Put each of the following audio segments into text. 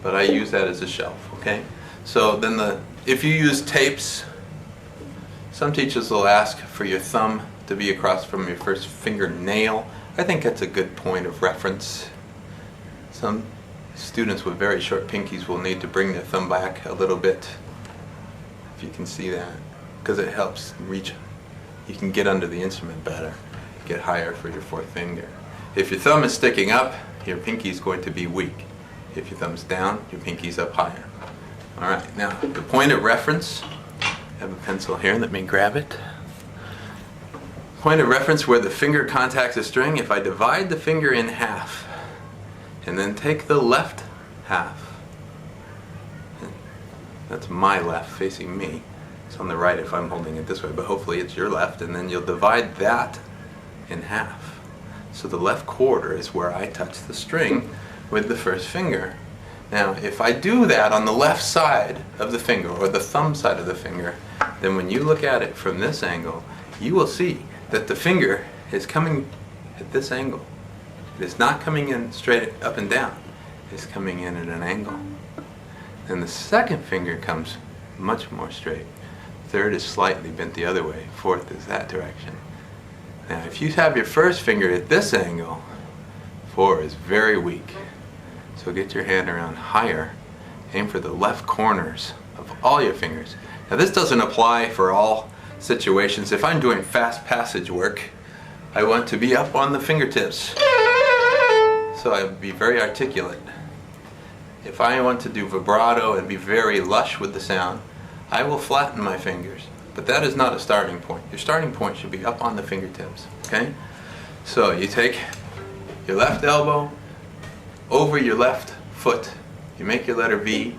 but I use that as a shelf, okay? So then if you use tapes, some teachers will ask for your thumb to be across from your first fingernail. I think that's a good point of reference. Some students with very short pinkies will need to bring their thumb back a little bit, if you can see that, because it helps reach. You can get under the instrument better, get higher for your fourth finger. If your thumb is sticking up, your pinky is going to be weak. If your thumb's down, your pinky's up higher. Alright, now the point of reference, I have a pencil here, let me grab it. Point of reference where the finger contacts the string, if I divide the finger in half and then take the left half, that's my left facing me, it's on the right if I'm holding it this way, but hopefully it's your left, and then you'll divide that in half. So the left quarter is where I touch the string with the first finger. Now if I do that on the left side of the finger, or the thumb side of the finger, then when you look at it from this angle, you will see that the finger is coming at this angle. It is not coming in straight up and down. It's coming in at an angle. Then the second finger comes much more straight. Third is slightly bent the other way. Fourth is that direction. Now if you have your first finger at this angle, 4 is very weak. So get your hand around higher. Aim for the left corners of all your fingers. Now this doesn't apply for all situations. If I'm doing fast passage work, I want to be up on the fingertips. So I would be very articulate. If I want to do vibrato and be very lush with the sound, I will flatten my fingers. But that is not a starting point. Your starting point should be up on the fingertips. Okay? So you take your left elbow over your left foot. You make your letter V.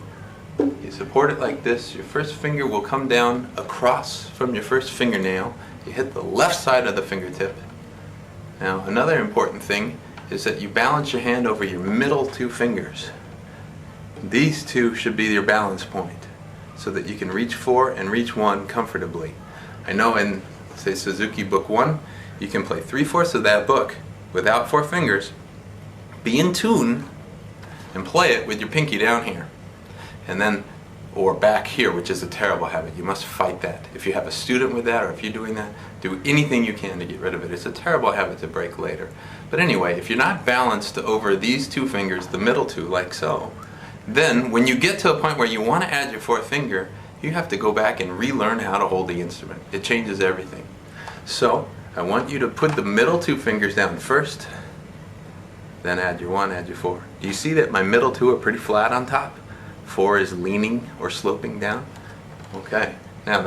You support it like this. Your first finger will come down across from your first fingernail. You hit the left side of the fingertip. Now another important thing is that you balance your hand over your middle two fingers. These two should be your balance point so that you can reach 4 and reach 1 comfortably. I know in, say, Suzuki Book 1, you can play 3/4 of that book without 4 fingers, be in tune, and play it with your pinky down here. And then, or back here, which is a terrible habit. You must fight that. If you have a student with that, or if you're doing that, do anything you can to get rid of it. It's a terrible habit to break later. But anyway, if you're not balanced over these 2 fingers, the middle 2, like so, then when you get to a point where you want to add your 4th finger, you have to go back and relearn how to hold the instrument. It changes everything. So, I want you to put the middle 2 fingers down first, then add your 1, add your 4. Do you see that my middle 2 are pretty flat on top? 4 is leaning or sloping down. Okay. Now